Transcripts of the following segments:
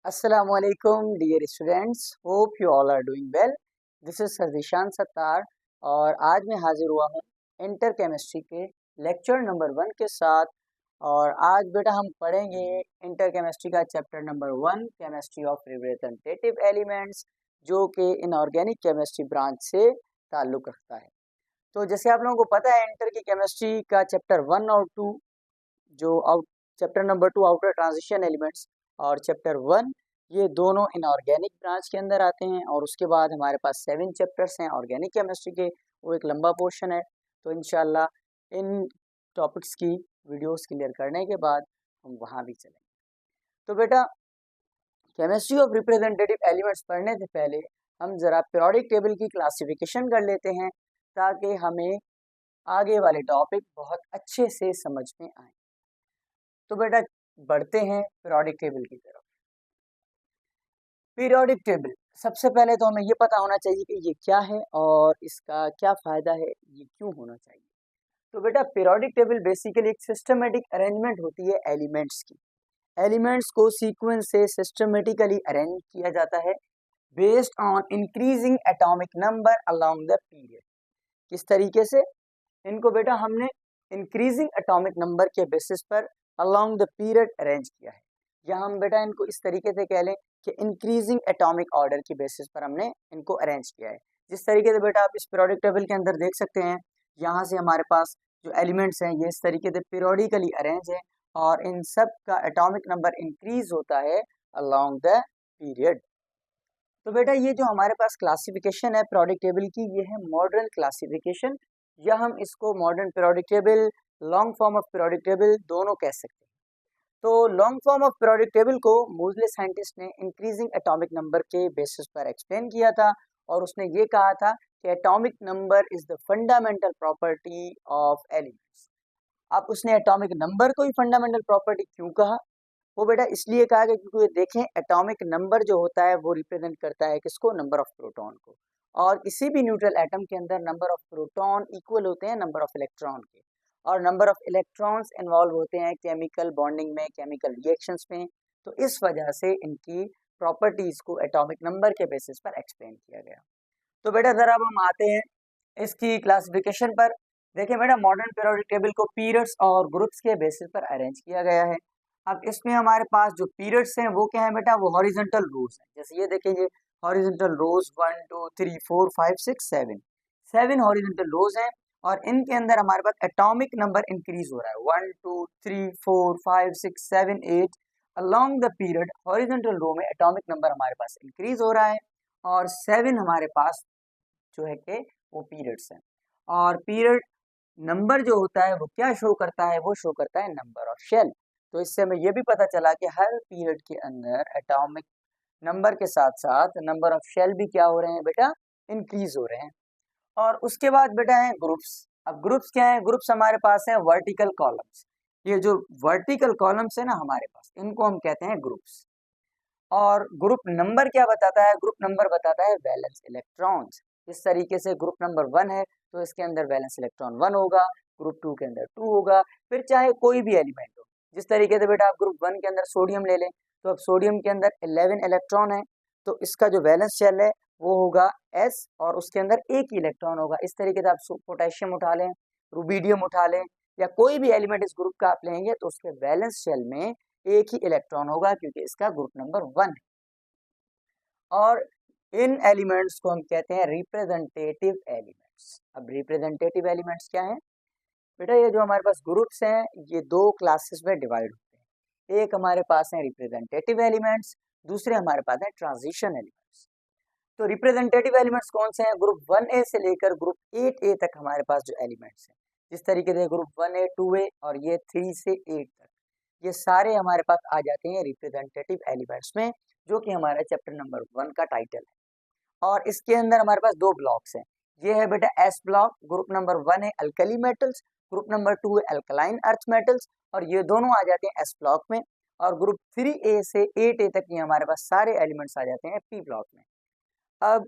Assalamualaikum dear students, hope you all are doing well. This is Sardishan Sattar और आज मैं हाजिर हुआ हूँ इंटर केमिस्ट्री के लेक्चर नंबर 1 के साथ। और आज बेटा हम पढ़ेंगे इंटर केमिस्ट्री का chapter number 1 chemistry of representative elements, जो कि इनऑर्गेनिक केमिस्ट्री ब्रांच से ताल्लुक़ रखता है। तो जैसे आप लोगों को पता है, इंटर की केमिस्ट्री का चैप्टर 1 और 2, जो chapter number 2 outer transition elements और चैप्टर 1, ये दोनों इनऑर्गेनिक ब्रांच के अंदर आते हैं। और उसके बाद हमारे पास 7 चैप्टर्स हैं ऑर्गेनिक केमिस्ट्री के, वो एक लंबा पोर्शन है। तो इंशाल्लाह इन टॉपिक्स की वीडियोस क्लियर करने के बाद हम वहाँ भी चलेंगे। तो बेटा, केमिस्ट्री ऑफ रिप्रेजेंटेटिव एलिमेंट्स पढ़ने से पहले हम ज़रा पीरियोडिक टेबल की क्लासिफिकेशन कर लेते हैं, ताकि हमें आगे वाले टॉपिक बहुत अच्छे से समझ में आए। तो बेटा बढ़ते हैं पीरियोडिक टेबल की तरफ। पीरियोडिक टेबल, सबसे पहले तो हमें ये पता होना चाहिए कि ये क्या है और इसका क्या फ़ायदा है, ये क्यों होना चाहिए। तो बेटा पीरियोडिक टेबल बेसिकली एक सिस्टमेटिक अरेंजमेंट होती है एलिमेंट्स की। एलिमेंट्स को सीक्वेंस से सिस्टमेटिकली अरेंज किया जाता है based on increasing atomic number along the period. किस तरीके से? इनको बेटा हमने इंक्रीजिंग एटॉमिक नंबर के बेसिस पर अलोंग द पीरियड अरेंज किया है, या हम बेटा इनको इस तरीके से कह लें कि इंक्रीजिंग एटॉमिक ऑर्डर की बेसिस पर हमने इनको अरेंज किया है। जिस तरीके से बेटा आप इस पीरियोडिक टेबल के अंदर देख सकते हैं, यहाँ से हमारे पास जो एलिमेंट्स हैं ये इस तरीके से पीरियोडिकली अरेंज है और इन सब का एटॉमिक नंबर इंक्रीज होता है अलोंग द पीरियड। तो बेटा ये जो हमारे पास क्लासिफिकेशन है पीरियोडिक टेबल की, ये है मॉडर्न क्लासिफिकेशन, या हम इसको modern periodic table, long form of periodic table दोनों कह सकते हैं। तो long form of periodic table को मोज़ले साइंटिस्ट ने इंक्रीजिंग एटॉमिक नंबर के बेसिस पर एक्सप्लेन किया था, और उसने ये कहा था कि atomic number is the fundamental property of elements. अब उसने एटॉमिक नंबर को ही फंडामेंटल प्रॉपर्टी क्यों कहा? वो बेटा इसलिए कहा कि क्योंकि देखें, एटॉमिक नंबर जो होता है वो रिप्रेजेंट करता है किसको? नंबर ऑफ प्रोटॉन को। और किसी भी न्यूट्रल एटम के अंदर नंबर ऑफ प्रोटॉन इक्वल होते हैं नंबर ऑफ इलेक्ट्रॉन के, और नंबर ऑफ इलेक्ट्रॉन्स इन्वॉल्व होते हैं केमिकल बॉन्डिंग में, केमिकल रिएक्शंस में। तो इस वजह से इनकी प्रॉपर्टीज को एटॉमिक नंबर के बेसिस पर एक्सप्लेन किया गया। तो बेटा ज़रा अब हम आते हैं इसकी क्लासिफिकेशन पर। देखिए बेटा, मॉडर्न पीरियोडिक टेबल को पीरियड्स और ग्रुप्स के बेसिस पर अरेंज किया गया है। अब इसमें हमारे पास जो पीरियड्स हैं वो क्या है बेटा? वो हॉरिजॉन्टल रोज हैं। जैसे ये देखेंगे, हॉरिजॉन्टल रोज 1 2 3 4 5 6 7 हॉरिजॉन्टल रोज हैं, और इनके अंदर हमारे पास एटॉमिक नंबर इंक्रीज हो रहा है 1 2 3 4 5 6 7 8 along the period. Horizontal row में एटॉमिक नंबर हमारे पास इंक्रीज हो रहा है, और 7 हमारे पास जो है कि वो पीरियड्स हैं। और पीरियड नंबर जो होता है वो क्या शो करता है? वो शो करता है नंबर ऑफ शेल। तो इससे हमें ये भी पता चला कि हर पीरियड के अंदर एटॉमिक नंबर के साथ साथ नंबर ऑफ शेल भी क्या हो रहे हैं बेटा? इंक्रीज हो रहे हैं। और उसके बाद बेटा है ग्रुप्स। अब ग्रुप्स क्या है? ग्रुप्स हमारे पास है वर्टिकल कॉलम्स। ये जो वर्टिकल कॉलम्स है ना हमारे पास, इनको हम कहते हैं ग्रुप्स। और ग्रुप नंबर क्या बताता है? ग्रुप नंबर बताता है वैलेंस इलेक्ट्रॉन्स। इस तरीके से ग्रुप नंबर 1 है तो इसके अंदर वैलेंस इलेक्ट्रॉन 1 होगा, ग्रुप 2 के अंदर 2 होगा, फिर चाहे कोई भी एलिमेंट हो। जिस तरीके से बेटा आप ग्रुप 1 के अंदर सोडियम ले लें, तो अब सोडियम के अंदर 11 इलेक्ट्रॉन है, तो इसका जो वैलेंस शेल है वो होगा S, और उसके अंदर एक ही इलेक्ट्रॉन होगा। इस तरीके से आप पोटेशियम उठा लें, रुबीडियम उठा लें, या कोई भी एलिमेंट इस ग्रुप का आप लेंगे तो उसके वैलेंस शेल में एक ही इलेक्ट्रॉन होगा, क्योंकि इसका ग्रुप नंबर 1 है। और इन एलिमेंट्स को हम कहते हैं रिप्रेजेंटेटिव एलिमेंट्स। अब रिप्रेजेंटेटिव एलिमेंट्स क्या है बेटा? ये जो हमारे पास ग्रुप्स हैं ये 2 क्लासेस में डिवाइड होते हैं। एक हमारे पास है रिप्रेजेंटेटिव एलिमेंट्स, दूसरे हमारे पास है ट्रांजिशन एलिमेंट्स। तो रिप्रेजेंटेटिव एलिमेंट्स कौन से हैं? ग्रुप 1A से लेकर ग्रुप 8A तक हमारे पास जो एलिमेंट्स हैं, जिस तरीके से ग्रुप 1A 2A और ये 3 से 8 तक, ये सारे हमारे पास आ जाते हैं रिप्रेजेंटेटिव एलिमेंट्स में, जो कि हमारा चैप्टर नंबर 1 का टाइटल है। और इसके अंदर हमारे पास 2 ब्लॉक्स हैं। ये है बेटा S ब्लॉक, ग्रुप नंबर 1 है अल्कली मेटल्स, ग्रुप नंबर 2 है अल्कलाइन अर्थ मेटल्स, और ये दोनों आ जाते हैं S ब्लॉक में। और ग्रुप 3A से 8A तक ये हमारे पास सारे एलिमेंट्स आ जाते हैं P ब्लॉक में। अब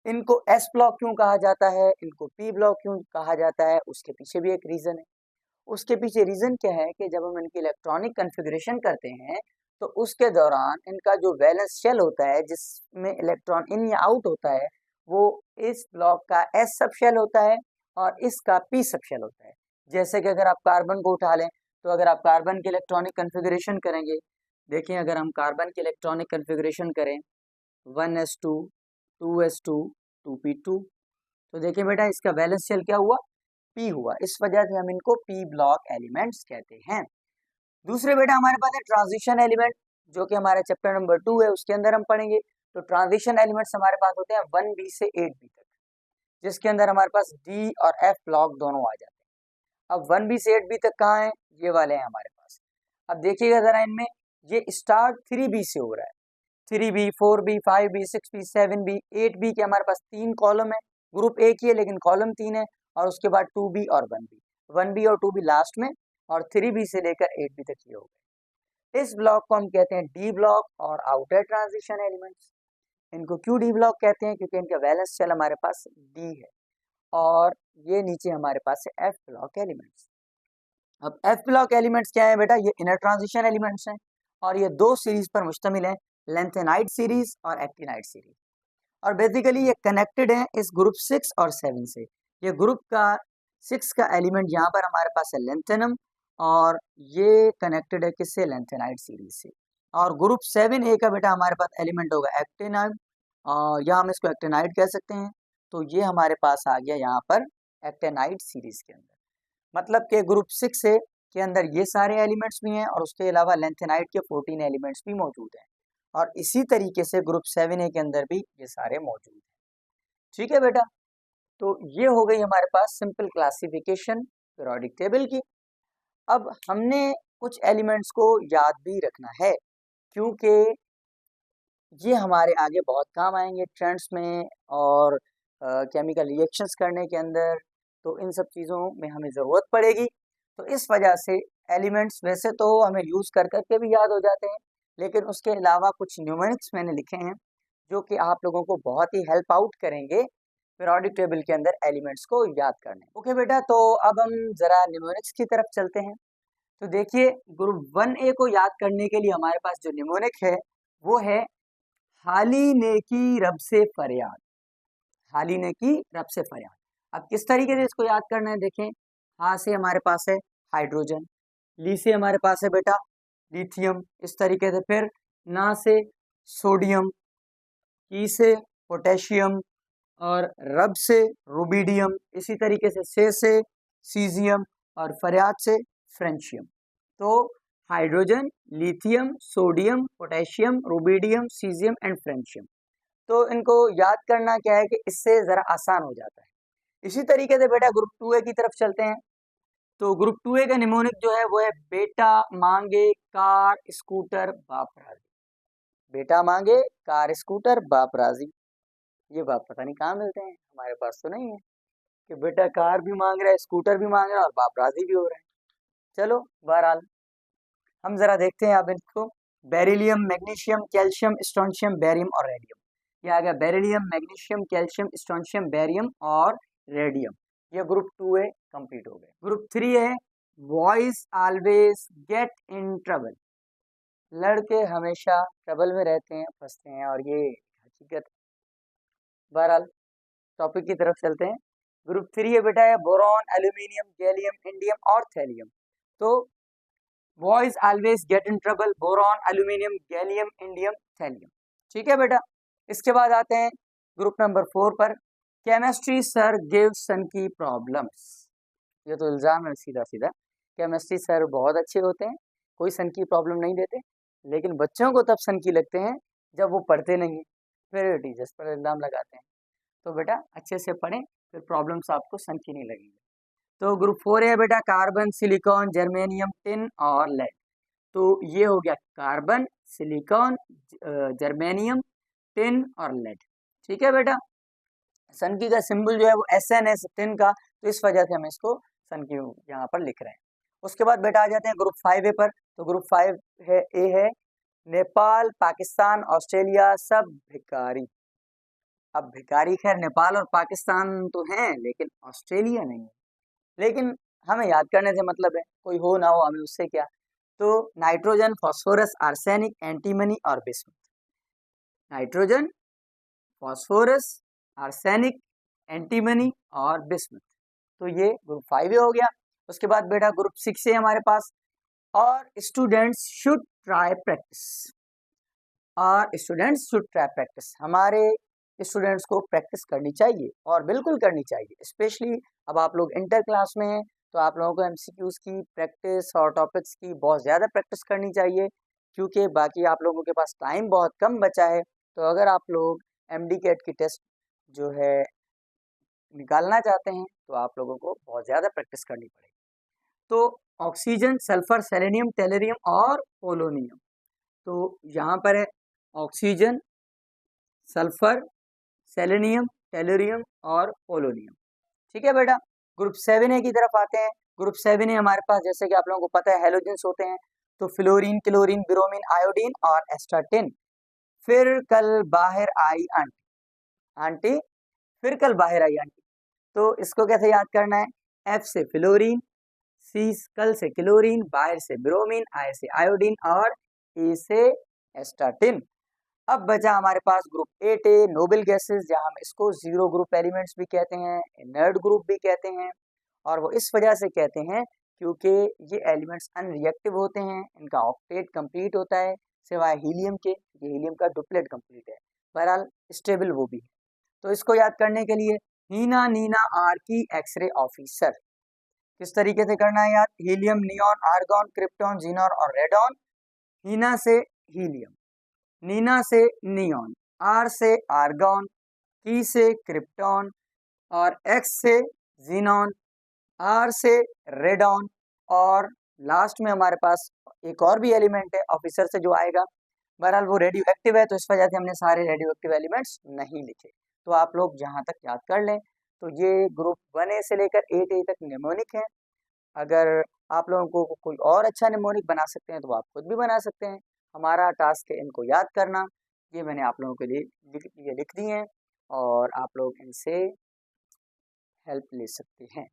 इनको S ब्लॉक क्यों कहा जाता है, इनको P ब्लॉक क्यों कहा जाता है, उसके पीछे भी एक रीज़न है। उसके पीछे रीज़न क्या है कि जब हम इनकी इलेक्ट्रॉनिक कन्फिग्रेशन करते हैं तो उसके दौरान इनका जो वैलेंस शेल होता है जिसमें इलेक्ट्रॉन इन या आउट होता है वो इस ब्लॉक का एस सब शेल होता है और इसका पी सब शेल होता है। जैसे कि अगर आप कार्बन को उठा लें तो अगर आप कार्बन की इलेक्ट्रॉनिक कन्फिग्रेशन करेंगे, देखिए अगर हम कार्बन की इलेक्ट्रॉनिक कन्फिग्रेशन करें 1s2 2s2 2p2, तो देखिए बेटा इसका वैलेंस शेल क्या हुआ, पी हुआ। इस वजह से हम इनको पी ब्लॉक एलिमेंट्स कहते हैं। दूसरे बेटा हमारे पास है ट्रांजिशन एलिमेंट, जो कि हमारे चैप्टर नंबर 2 है उसके अंदर हम पढ़ेंगे। तो ट्रांजिशन एलिमेंट्स हमारे पास होते हैं 1b से 8b तक, जिसके अंदर हमारे पास डी और एफ ब्लॉक दोनों आ जाते हैं। अब 1b से 8b तक कहाँ है, ये वाले हैं हमारे पास। अब देखिएगा जरा इनमें, ये स्टार्ट 3b से हो रहा है, 3b 4b 5b 6b 7b 8b के हमारे पास 3 कॉलम है। ग्रुप एक ही है लेकिन कॉलम 3 है। और उसके बाद 2b और 1b और 2b लास्ट में, और 3b से लेकर 8b तक ये हो गए। इस ब्लॉक को हम कहते हैं डी ब्लॉक और आउटर ट्रांजिशन एलिमेंट्स। इनको क्यों डी ब्लॉक कहते हैं, क्योंकि इनका वैलेंस शेल हमारे पास डी है और ये नीचे हमारे पास है एफ ब्लॉक एलिमेंट्स। अब एफ ब्लॉक एलिमेंट्स क्या है बेटा, ये इनर ट्रांजिशन एलिमेंट्स हैं और ये 2 सीरीज पर मुश्तमिल है, लेंथेनाइड सीरीज और एक्टिनाइड सीरीज। और बेसिकली ये कनेक्टेड है इस ग्रुप 6 और 7 से। ये ग्रुप का 6 का एलिमेंट यहाँ पर हमारे पास है लेंथेनम और ये कनेक्टेड है किससे, लेंथेनाइड सीरीज से। और ग्रुप 7A का बेटा हमारे पास एलिमेंट होगा एक्टिनाइड, और या हम इसको एक्टिनाइड कह सकते हैं। तो ये हमारे पास आ गया यहाँ पर एक्टिनाइड सीरीज के अंदर। मतलब कि ग्रुप 6A के अंदर ये सारे एलिमेंट्स भी हैं और उसके अलावा लेंथेनाइड के 14 एलिमेंट्स भी मौजूद हैं। और इसी तरीके से ग्रुप 7A के अंदर भी ये सारे मौजूद हैं। ठीक है बेटा, तो ये हो गई हमारे पास सिंपल क्लासिफिकेशन पीरियोडिक टेबल की। अब हमने कुछ एलिमेंट्स को याद भी रखना है, क्योंकि ये हमारे आगे बहुत काम आएंगे ट्रेंड्स में और केमिकल रिएक्शंस करने के अंदर। तो इन सब चीज़ों में हमें ज़रूरत पड़ेगी। तो इस वजह से एलिमेंट्स वैसे तो हमें यूज़ कर करके भी याद हो जाते हैं, लेकिन उसके अलावा कुछ न्यूमेरिक्स मैंने लिखे हैं जो कि आप लोगों को बहुत ही हेल्प आउट करेंगे पीरियोडिक टेबल के अंदर एलिमेंट्स को याद करने। ओके बेटा, तो अब हम ज़रा न्यूमेरिक्स की तरफ चलते हैं। तो देखिए ग्रुप 1A को याद करने के लिए हमारे पास जो न्यूमेरिक है वो है हाली ने की रब से फरियाद। हाली ने की रब से फरियाद। अब किस तरीके से इसको याद करना है, देखें। हा से हमारे पास है हाइड्रोजन, ली से हमारे पास है बेटा लिथियम, इस तरीके से। फिर ना से सोडियम, की से पोटेशियम और रब से रुबिडियम, इसी तरीके से सीजियम और फरियाद से फ्रेंशियम। तो hydrogen, lithium, sodium, potassium, rubidium, caesium and francium. तो इनको याद करना क्या है कि इससे ज़रा आसान हो जाता है। इसी तरीके से बेटा ग्रुप 2A की तरफ चलते हैं। तो ग्रुप 2A का निमोनिक जो है वो है बेटा मांगे कार स्कूटर बाप राजी। बेटा मांगे कार स्कूटर बाप राजी। ये बाप पता नहीं कहाँ मिलते हैं, हमारे पास तो नहीं है कि बेटा कार भी मांग रहा है, स्कूटर भी मांग रहा है और बाप राजी भी हो रहा है। चलो बहरहाल हम जरा देखते हैं अब इनको। Beryllium, magnesium, calcium, strontium, barium और रेडियम। ये आ गया beryllium, magnesium, calcium, strontium, barium और रेडियम। ये ग्रुप 2A कंप्लीट हो गए। ग्रुप 3 है boys always get in trouble. लड़के हमेशा ट्रबल में रहते हैं, फंसते हैं, और ये हकीकत। बहरहाल टॉपिक की तरफ चलते हैं। ग्रुप 3 है बेटा है बोरॉन, एल्यूमिनियम, गैलियम, इंडियम और थैलियम। तो boys always get in trouble, boron, aluminium, gallium, indium, thallium. ठीक है बेटा, इसके बाद आते हैं ग्रुप नंबर 4 पर। केमिस्ट्री सर गिव सन की प्रॉब्लम्स। ये तो इल्ज़ाम है सीधा सीधा। केमिस्ट्री सर बहुत अच्छे होते हैं, कोई सन की प्रॉब्लम नहीं देते, लेकिन बच्चों को तब सन की लगते हैं जब वो पढ़ते नहीं हैं, फिर टीचर्स पर इल्ज़ाम लगाते हैं। तो बेटा अच्छे से पढ़ें, फिर प्रॉब्लम्स आपको सन की नहीं लगेंगी। तो ग्रुप 4 है बेटा कार्बन, सिलिकॉन, जर्मेनियम, टिन और लेड। तो ये हो गया कार्बन, सिलिकॉन, जर्मेनियम, टिन और लेड। ठीक है बेटा, सन की का सिंबल जो है वो SN है टिन का, तो इस वजह से हम इसको सन की यहाँ पर लिख रहे हैं। उसके बाद बेटा आ जाते हैं ग्रुप 5A पर। तो ग्रुप 5A है नेपाल, पाकिस्तान, ऑस्ट्रेलिया सब भिखारी। अब भिखारी खैर नेपाल और पाकिस्तान तो हैं लेकिन ऑस्ट्रेलिया नहीं है। लेकिन हमें याद करने से मतलब है, कोई हो ना हो हमें उससे क्या। तो नाइट्रोजन, फॉस्फोरस, आर्सेनिक, एंटीमनी और bismuth. Nitrogen, phosphorus, arsenic, antimony और बिस्मुथ। तो ये ग्रुप 5 हो गया। उसके बाद बेटा ग्रुप 6 है हमारे पास, और स्टूडेंट्स शुड ट्राई प्रैक्टिस। हमारे स्टूडेंट्स को प्रैक्टिस करनी चाहिए और बिल्कुल करनी चाहिए। स्पेशली अब आप लोग इंटर क्लास में हैं तो आप लोगों को एमसीक्यूज की प्रैक्टिस और टॉपिक्स की बहुत ज़्यादा प्रैक्टिस करनी चाहिए, क्योंकि बाकी आप लोगों के पास टाइम बहुत कम बचा है। तो अगर आप लोग एमडी कैट की टेस्ट जो है निकालना चाहते हैं तो आप लोगों को बहुत ज़्यादा प्रैक्टिस करनी पड़ेगी। तो ऑक्सीजन, सल्फर, सेलेनियम, टेलरियम और पोलोनियम। तो यहाँ पर है ऑक्सीजन, सल्फर, सेलेनियम, टेलरियम और पोलोनियम। ठीक है बेटा। ग्रुप 7A की तरफ आते हैं। ग्रुप 7A हमारे पास, जैसे कि आप लोगों को पता है, हेलोजेंस होते हैं। तो फ्लोरीन, क्लोरीन, ब्रोमीन, आयोडीन और एस्टाटिन। फिर कल बाहर आई आंटी, फिर कल बाहर आई आंटी। तो इसको कैसे याद करना है? एफ से फ्लोरीन, सी कल से क्लोरीन, बाहर से ब्रोमीन, आई से आयोडीन और ए से एस्टाटिन। अब बचा हमारे पास ग्रुप 8A, नोबल गैसेस, जहां हम इसको जीरो ग्रुप एलिमेंट्स भी कहते हैं, इनर्ट ग्रुप भी कहते हैं। और वो इस वजह से कहते हैं क्योंकि ये एलिमेंट्स अनरिएक्टिव होते हैं, इनका ऑक्टेट कंप्लीट होता है सिवाय हीलियम के। ये हीलियम का डुप्लेट कंप्लीट है, बहरहाल स्टेबल वो भी है। तो इसको याद करने के लिए हीना, नीना, आर्की, एक्सरे ऑफिसर, किस तरीके से करना है याद? Helium, neon, argon, krypton, xenon और रेडॉन। हीना से हीलियम, नीना से नियॉन, आर से आर्गॉन, की से क्रिप्टॉन और एक्स से जीनॉन, आर से रेडॉन और लास्ट में हमारे पास एक और भी एलिमेंट है ऑफिसर से जो आएगा। बहरहाल वो रेडियो एक्टिव है तो इस वजह से हमने सारे रेडियो एक्टिव एलिमेंट्स नहीं लिखे। तो आप लोग जहाँ तक याद कर लें तो ये ग्रुप 1A से लेकर 8A तक निमोनिक है। अगर आप लोगों को कोई और अच्छा निमोनिक बना सकते हैं तो आप खुद भी बना सकते हैं। हमारा टास्क है इनको याद करना। ये मैंने आप लोगों के लिए लिख दिए हैं और आप लोग इनसे हेल्प ले सकते हैं।